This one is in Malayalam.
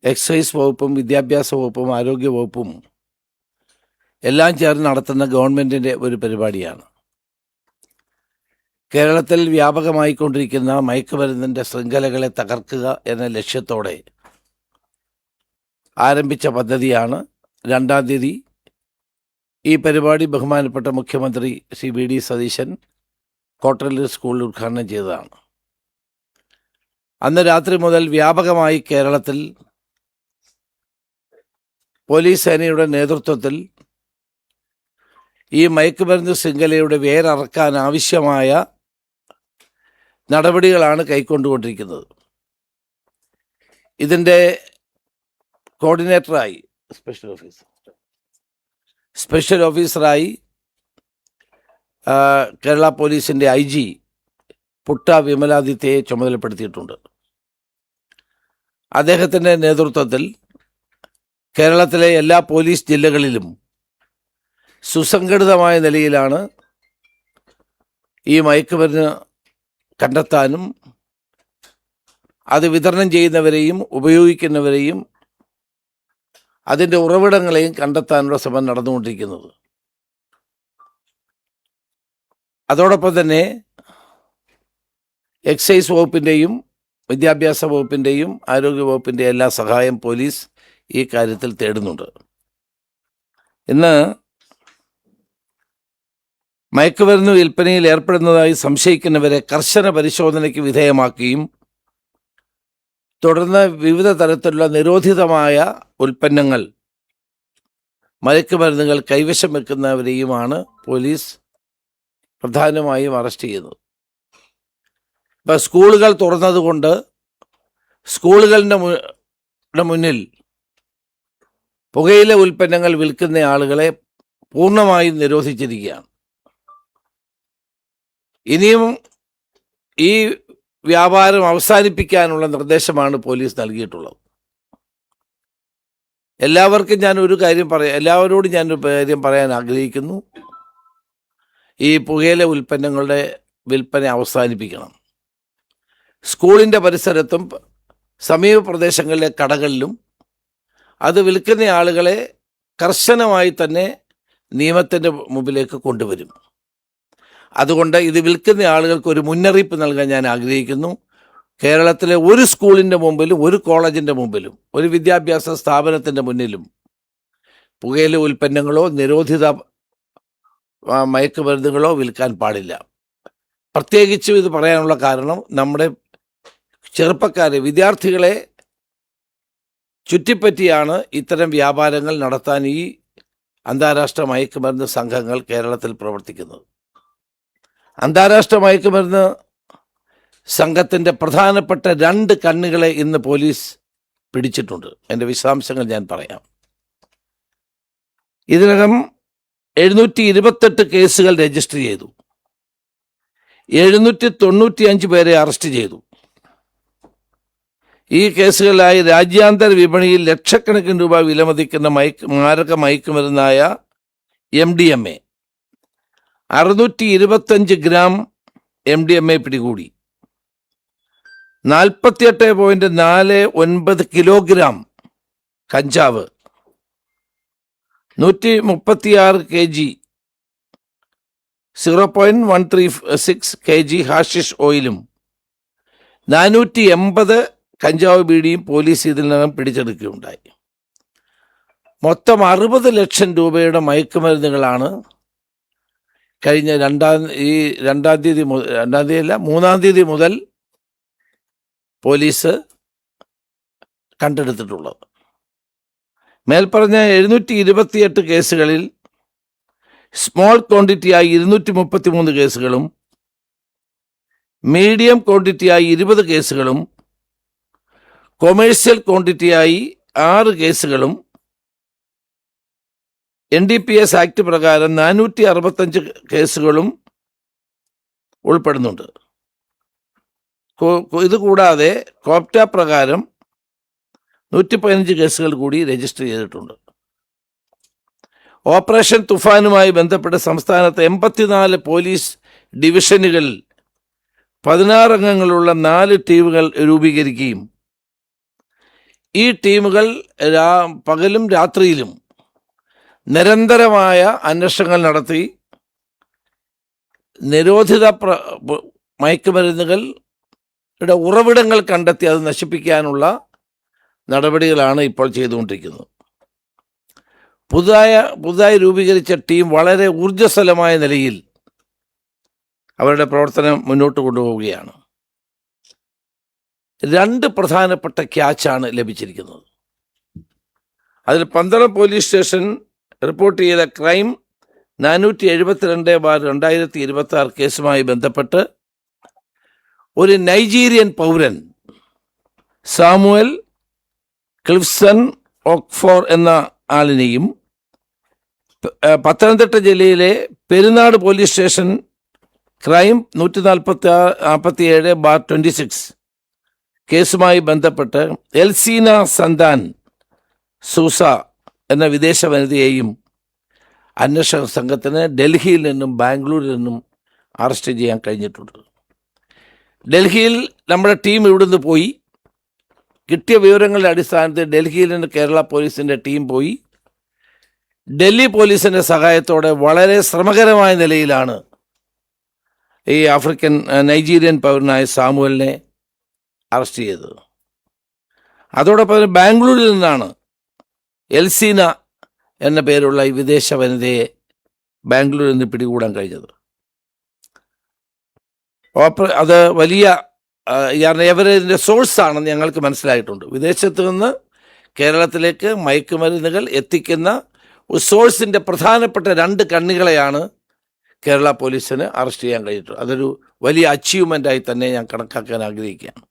എക്സൈസ് വകുപ്പും വിദ്യാഭ്യാസ വകുപ്പും ആരോഗ്യ വകുപ്പും എല്ലാം ചേർന്ന് നടത്തുന്ന ഗവൺമെൻറ്റിൻ്റെ ഒരു പരിപാടിയാണ്. കേരളത്തിൽ വ്യാപകമായിക്കൊണ്ടിരിക്കുന്ന മയക്കുമരുന്നിൻ്റെ ശൃംഖലകളെ തകർക്കുക എന്ന ലക്ഷ്യത്തോടെ ആരംഭിച്ച പദ്ധതിയാണ്. 2-ാം തീയതി ഈ പരിപാടി ബഹുമാനപ്പെട്ട മുഖ്യമന്ത്രി ശ്രീ വി ഡി സതീശൻ കോട്ടലിൽ സ്കൂളിൽ ഉദ്ഘാടനം ചെയ്തതാണ്. അന്ന് രാത്രി മുതൽ വ്യാപകമായി കേരളത്തിൽ പോലീസ് സേനയുടെ നേതൃത്വത്തിൽ ഈ മയക്കുമരുന്ന് ശൃംഖലയുടെ വേരറക്കാൻ ആവശ്യമായ നടപടികളാണ് കൈക്കൊണ്ടുകൊണ്ടിരിക്കുന്നത്. ഇതിൻ്റെ കോർഡിനേറ്ററായി സ്പെഷ്യൽ ഓഫീസറായി കേരള പോലീസിൻ്റെ IG പുട്ട വിമലാദിത്യയെ ചുമതലപ്പെടുത്തിയിട്ടുണ്ട്. അദ്ദേഹത്തിൻ്റെ നേതൃത്വത്തിൽ കേരളത്തിലെ എല്ലാ പോലീസ് ജില്ലകളിലും സുസംഘടിതമായ നിലയിലാണ് ഈ മയക്കുമരുന്ന് കണ്ടെത്താനും അത് വിതരണം ചെയ്യുന്നവരെയും ഉപയോഗിക്കുന്നവരെയും അതിൻ്റെ ഉറവിടങ്ങളെയും കണ്ടെത്താനുള്ള ശ്രമം നടന്നുകൊണ്ടിരിക്കുന്നത്. അതോടൊപ്പം തന്നെ എക്സൈസ് വകുപ്പിൻ്റെയും വിദ്യാഭ്യാസ വകുപ്പിൻ്റെയും ആരോഗ്യ വകുപ്പിൻ്റെ എല്ലാ സഹായം പോലീസ് ഈ കാര്യത്തിൽ തേടുന്നുണ്ട്. ഇന്ന് മയക്കുമരുന്ന് വിൽപ്പനയിൽ ഏർപ്പെടുന്നതായി സംശയിക്കുന്നവരെ കർശന പരിശോധനയ്ക്ക് വിധേയമാക്കുകയും തുടർന്ന് വിവിധ തരത്തിലുള്ള നിരോധിതമായ ഉൽപ്പന്നങ്ങൾ, മയക്കുമരുന്നുകൾ കൈവശം വെക്കുന്നവരെയുമാണ് പോലീസ് പ്രധാനമായും അറസ്റ്റ് ചെയ്യുന്നത്. ഇപ്പം സ്കൂളുകൾ തുറന്നതുകൊണ്ട് സ്കൂളുകളുടെ മുന്നിൽ പുകയില ഉൽപ്പന്നങ്ങൾ വിൽക്കുന്ന ആളുകളെ പൂർണ്ണമായും നിരോധിച്ചിരിക്കുകയാണ്. ഇനിയും ഈ വ്യാപാരം അവസാനിപ്പിക്കാനുള്ള നിർദ്ദേശമാണ് പോലീസ് നൽകിയിട്ടുള്ളത്. എല്ലാവർക്കും എല്ലാവരോടും ഞാനൊരു കാര്യം പറയാൻ ആഗ്രഹിക്കുന്നു. ഈ പുകയില ഉൽപ്പന്നങ്ങളുടെ വിൽപ്പന അവസാനിപ്പിക്കണം. സ്കൂളിൻ്റെ പരിസരത്തും സമീപ പ്രദേശങ്ങളിലെ കടകളിലും അത് വിൽക്കുന്ന ആളുകളെ കർശനമായി തന്നെ നിയമത്തിൻ്റെ മുമ്പിലേക്ക് കൊണ്ടുവരും. അതുകൊണ്ട് ഇത് വിൽക്കുന്ന ആളുകൾക്ക് ഒരു മുന്നറിയിപ്പ് നൽകാൻ ഞാൻ ആഗ്രഹിക്കുന്നു. കേരളത്തിലെ ഒരു സ്കൂളിൻ്റെ മുമ്പിലും ഒരു കോളേജിൻ്റെ മുമ്പിലും ഒരു വിദ്യാഭ്യാസ സ്ഥാപനത്തിൻ്റെ മുന്നിലും പുകയില ഉൽപ്പന്നങ്ങളോ നിരോധിത മയക്കുമരുന്നുകളോ വിൽക്കാൻ പാടില്ല. പ്രത്യേകിച്ചും ഇത് പറയാനുള്ള കാരണം നമ്മുടെ ചെറുപ്പക്കാരെ, വിദ്യാർത്ഥികളെ ചുറ്റിപ്പറ്റിയാണ് ഇത്തരം വ്യാപാരങ്ങൾ നടത്താൻ ഈ അന്താരാഷ്ട്ര മയക്കുമരുന്ന് സംഘങ്ങൾ കേരളത്തിൽ പ്രവർത്തിക്കുന്നത്. അന്താരാഷ്ട്ര മയക്കുമരുന്ന് സംഘത്തിൻ്റെ പ്രധാനപ്പെട്ട 2 കണ്ണികളെ ഇന്ന് പോലീസ് പിടിച്ചിട്ടുണ്ട്. എൻ്റെ വിശദാംശങ്ങൾ ഞാൻ പറയാം. ഇതിനകം 728 കേസുകൾ രജിസ്റ്റർ ചെയ്തു. 795 പേരെ അറസ്റ്റ് ചെയ്തു. ഈ കേസുകളിലായി രാജ്യാന്തര വിപണിയിൽ ലക്ഷക്കണക്കിന് രൂപ വിലമതിക്കുന്ന മാരക മയക്കുമരുന്നായ MDMA 625 ഗ്രാം MDMA പിടികൂടി. 48.49 കിലോഗ്രാം കഞ്ചാവ്, 136 kg 0.136 kg ഹാഷിഷ് ഓയിലും 480 കഞ്ചാവ് ബീഡിയും പോലീസ് ഇതിനകം പിടിച്ചെടുക്കുകയുണ്ടായി. മൊത്തം 60 ലക്ഷം രൂപയുടെ മയക്കുമരുന്നുകളാണ് കഴിഞ്ഞ 3-ാം തീയതി മുതൽ പോലീസ് കണ്ടെടുത്തിട്ടുള്ളത്. മേൽപ്പറഞ്ഞ 728 കേസുകളിൽ സ്മോൾ ക്വാണ്ടിറ്റിയായി 233 കേസുകളും മീഡിയം ക്വാണ്ടിറ്റിയായി 20 കേസുകളും കൊമേഴ്സ്യൽ ക്വാണ്ടിറ്റിയായി 6 കേസുകളും NDPS ആക്ട് പ്രകാരം 465 കേസുകളും ഉൾപ്പെടുന്നുണ്ട്. ഇതുകൂടാതെ കോപ്റ്റ പ്രകാരം 115 കേസുകൾ കൂടി രജിസ്റ്റർ ചെയ്തിട്ടുണ്ട്. ഓപ്പറേഷൻ തുഫാനുമായി ബന്ധപ്പെട്ട് സംസ്ഥാനത്ത് 84 പോലീസ് ഡിവിഷനുകളിൽ 16 അംഗങ്ങളുള്ള 4 ടീമുകൾ രൂപീകരിക്കുകയും ഈ ടീമുകൾ പകലും രാത്രിയിലും നിരന്തരമായ അന്വേഷണങ്ങൾ നടത്തി നിരോധിത മയക്കുമരുന്നുകളുടെ ഉറവിടങ്ങൾ കണ്ടെത്തി അത് നശിപ്പിക്കാനുള്ള നടപടികളാണ് ഇപ്പോൾ ചെയ്തുകൊണ്ടിരിക്കുന്നത്. പുതുതായി രൂപീകരിച്ച ടീം വളരെ ഊർജ്ജസ്വലമായ നിലയിൽ അവരുടെ പ്രവർത്തനം മുന്നോട്ട് കൊണ്ടുപോവുകയാണ്. 2 പ്രധാനപ്പെട്ട ക്യാച്ചാണ് ലഭിച്ചിരിക്കുന്നത്. അതിൽ പന്തളം പോലീസ് സ്റ്റേഷൻ റിപ്പോർട്ട് ചെയ്ത ക്രൈം 472/2026 കേസുമായി ബന്ധപ്പെട്ട് ഒരു നൈജീരിയൻ പൗരൻ സാമുവൽ ക്ലിഫ്സൺ ഓക്ഫോർ എന്ന ആളിനെയും പത്തനംതിട്ട ജില്ലയിലെ പെരുന്നാട് പോലീസ് സ്റ്റേഷൻ ക്രൈം 147/26 കേസുമായി ബന്ധപ്പെട്ട് എൽസീന സന്താൻ സൂസ എന്ന വിദേശ വനിതയെയും അന്വേഷണ സംഘത്തിന് ഡൽഹിയിൽ നിന്നും ബാംഗ്ലൂരിൽ നിന്നും അറസ്റ്റ് ചെയ്യാൻ കഴിഞ്ഞിട്ടുണ്ട്. ഡൽഹിയിൽ നമ്മുടെ ടീം ഇവിടുന്ന് പോയി, കിട്ടിയ വിവരങ്ങളുടെ അടിസ്ഥാനത്തിൽ ഡൽഹിയിൽ നിന്ന് കേരള പോലീസിൻ്റെ ടീം പോയി ഡൽഹി പോലീസിൻ്റെ സഹായത്തോടെ വളരെ ശ്രമകരമായ നിലയിലാണ് ഈ നൈജീരിയൻ പൗരനായ സാമുവലിനെ അറസ്റ്റ് ചെയ്തത്. അതോടൊപ്പം ബാംഗ്ലൂരിൽ നിന്നാണ് എൽസീന എന്ന പേരുള്ള ഈ വിദേശ വനിതയെ ബാംഗ്ലൂരിൽ നിന്ന് പിടികൂടാൻ കഴിഞ്ഞത്. അത് വലിയ ഇവരതിൻ്റെ സോഴ്സാണെന്ന് ഞങ്ങൾക്ക് മനസ്സിലായിട്ടുണ്ട്. വിദേശത്ത് നിന്ന് കേരളത്തിലേക്ക് മയക്കുമരുന്നുകൾ എത്തിക്കുന്ന ഒരു സോഴ്സിൻ്റെ പ്രധാനപ്പെട്ട 2 കണ്ണികളെയാണ് കേരള പോലീസിന് അറസ്റ്റ് ചെയ്യാൻ കഴിഞ്ഞിട്ടുള്ളത്. അതൊരു വലിയ അച്ചീവ്മെൻ്റായി തന്നെ ഞാൻ കണക്കാക്കാൻ ആഗ്രഹിക്കുകയാണ്.